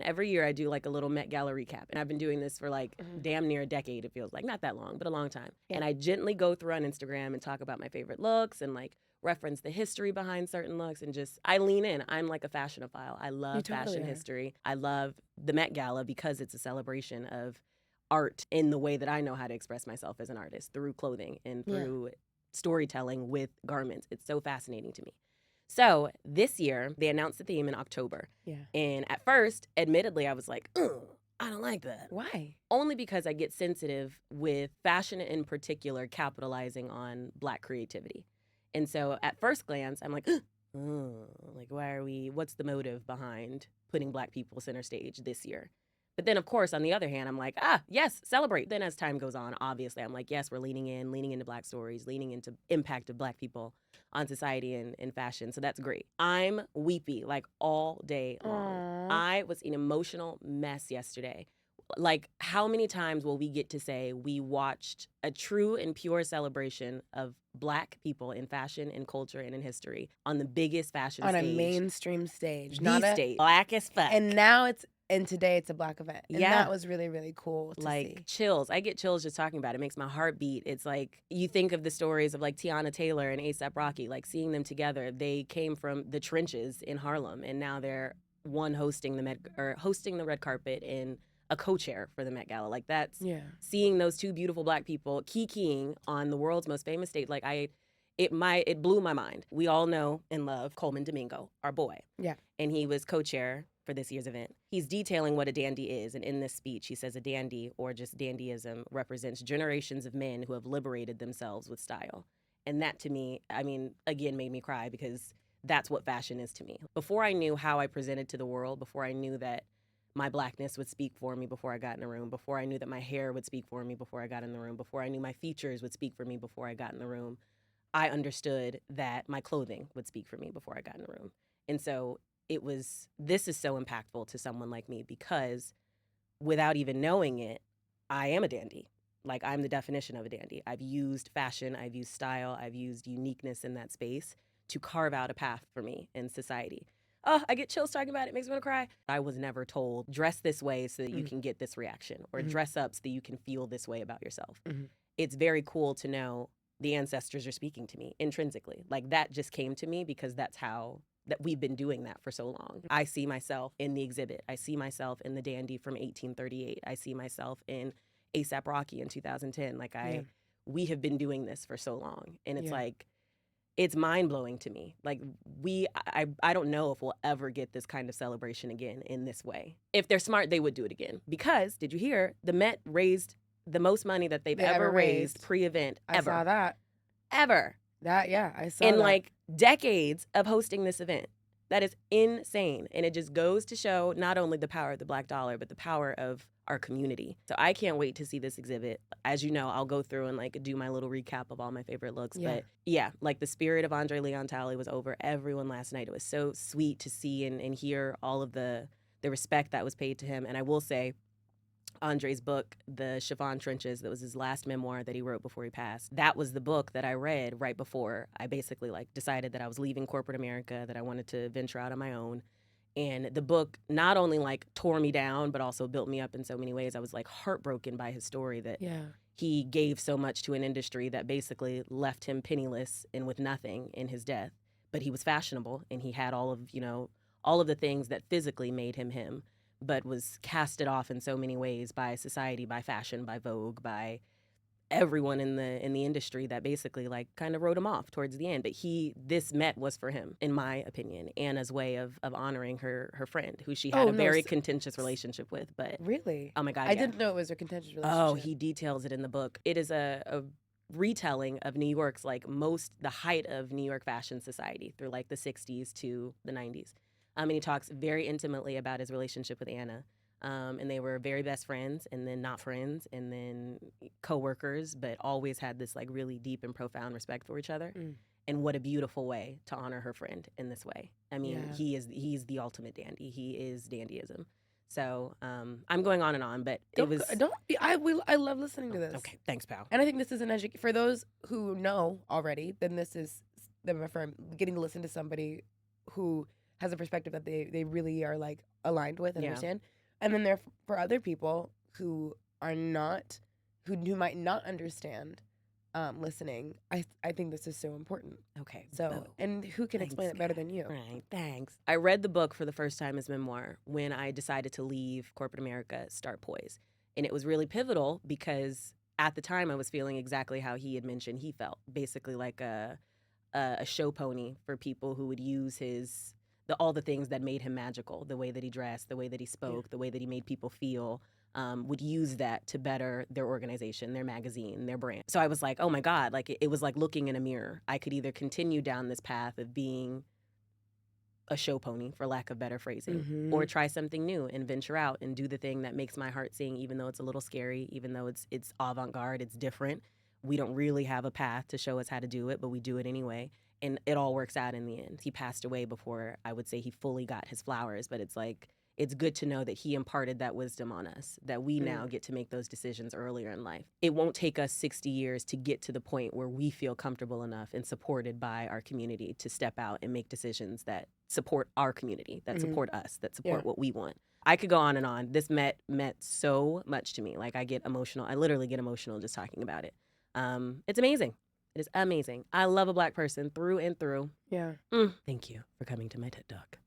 every year I do like a little Met Gala recap. And I've been doing this for like damn near a decade, it feels like. Not that long, but a long time. Yeah. And I gently go through on Instagram and talk about my favorite looks and like reference the history behind certain looks and just, I lean in. I'm like a fashionophile. I love fashion history. I love the Met Gala because it's a celebration of art in the way that I know how to express myself as an artist, through clothing and through storytelling with garments. It's so fascinating to me. So this year, they announced the theme in October. Yeah. And at first, admittedly, I was like, I don't like that. Why? Only because I get sensitive with fashion in particular capitalizing on Black creativity. And so at first glance, I'm like, like, what's the motive behind putting Black people center stage this year? But then, of course, on the other hand, I'm like, yes, celebrate. Then as time goes on, obviously, I'm like, yes, we're leaning into Black stories, leaning into impact of Black people on society and fashion. So that's great. I'm weepy, like, all day long. I was an emotional mess yesterday. Like, how many times will we get to say we watched a true and pure celebration of Black people in fashion and culture and in history on the biggest fashion on stage. a mainstream stage. The stage. Black as fuck. And today it's a Black event. And that was really, really cool to see. Chills. I get chills just talking about it. It makes my heart beat. It's like, you think of the stories of like Tiana Taylor and A$AP Rocky, like seeing them together. They came from the trenches in Harlem, and now they're hosting the red carpet in a co-chair for the Met Gala. Like, that's seeing those two beautiful Black people kikiing on the world's most famous stage. Like, it blew my mind. We all know and love Coleman Domingo, our boy. Yeah. And he was co-chair for this year's event. He's detailing what a dandy is, and in this speech, he says a dandy, or just dandyism, represents generations of men who have liberated themselves with style. And that, to me, I mean, again, made me cry, because that's what fashion is to me. Before I knew how I presented to the world, before I knew that my Blackness would speak for me before I got in the room, before I knew that my hair would speak for me before I got in the room, before I knew my features would speak for me before I got in the room, I understood that my clothing would speak for me before I got in the room. And so this is so impactful to someone like me, because without even knowing it, I am a dandy. Like, I'm the definition of a dandy. I've used fashion, I've used style, I've used uniqueness in that space to carve out a path for me in society. Oh, I get chills talking about it. It makes me want to cry. I was never told, dress this way so that you can get this reaction, or dress up so that you can feel this way about yourself. It's very cool to know the ancestors are speaking to me intrinsically. Like, that just came to me because that we've been doing that for so long. I see myself in the exhibit. I see myself in the dandy from 1838. I see myself in A$AP Rocky in 2010. Like, we have been doing this for so long. And it's like, it's mind-blowing to me. Like, I don't know if we'll ever get this kind of celebration again in this way. If they're smart, they would do it again. Because, did you hear, the Met raised the most money that they've ever raised pre-event ever. I saw that. Ever. I saw that. In like decades of hosting this event. That is insane. And it just goes to show not only the power of the Black dollar, but the power of our community. So I can't wait to see this exhibit. As you know, I'll go through and like do my little recap of all my favorite looks. Yeah. But yeah, like the spirit of André Leon Talley was over everyone last night. It was so sweet to see and hear all of the respect that was paid to him. And I will say, Andre's book, The Chiffon Trenches, that was his last memoir that he wrote before he passed. That was the book that I read right before I basically like decided that I was leaving corporate America, that I wanted to venture out on my own. And the book not only like tore me down, but also built me up in so many ways. I was like heartbroken by his story, that he gave so much to an industry that basically left him penniless and with nothing in his death. But he was fashionable, and he had all of the things that physically made him him, but was casted off in so many ways by society, by fashion, by Vogue, by everyone in the industry that basically like kind of wrote him off towards the end. But this Met was for him, in my opinion, Anna's way of honoring her friend, who she had a very contentious relationship with. But really, oh my God, I didn't know it was a contentious relationship. Oh, he details it in the book. It is a retelling of New York's like the height of New York fashion society through like the 60s to the 90s. And he talks very intimately about his relationship with Anna. And they were very best friends, and then not friends, and then co-workers, but always had this like really deep and profound respect for each other. And what a beautiful way to honor her friend in this way. I mean, he's the ultimate dandy. He is dandyism. So I'm going on and on, but I love listening to this. Okay, thanks, pal. And I think this is for those who know already, then this is for getting to listen to somebody who has a perspective that they really are like aligned with and understand. And then there for other people who are not, who might not understand listening, I think this is so important. Okay. So, and who can explain it better than you? Right. Thanks. I read the book for the first time as memoir when I decided to leave corporate America, start Poise. And it was really pivotal because at the time I was feeling exactly how he had mentioned he felt, basically like a show pony for people who would use all the things that made him magical, the way that he dressed, the way that he spoke, the way that he made people feel, would use that to better their organization, their magazine, their brand. So I was like, oh my God, like it was like looking in a mirror. I could either continue down this path of being a show pony, for lack of better phrasing, or try something new and venture out and do the thing that makes my heart sing, even though it's a little scary, even though it's avant-garde, it's different. We don't really have a path to show us how to do it, but we do it anyway. And it all works out in the end. He passed away before I would say he fully got his flowers, but it's like, it's good to know that he imparted that wisdom on us, that we now get to make those decisions earlier in life. It won't take us 60 years to get to the point where we feel comfortable enough and supported by our community to step out and make decisions that support our community, that support us, that support what we want. I could go on and on. This meant so much to me. Like I get emotional. I literally get emotional just talking about it. It's amazing. It is amazing. I love a Black person through and through. Yeah. Thank you for coming to my TED Talk.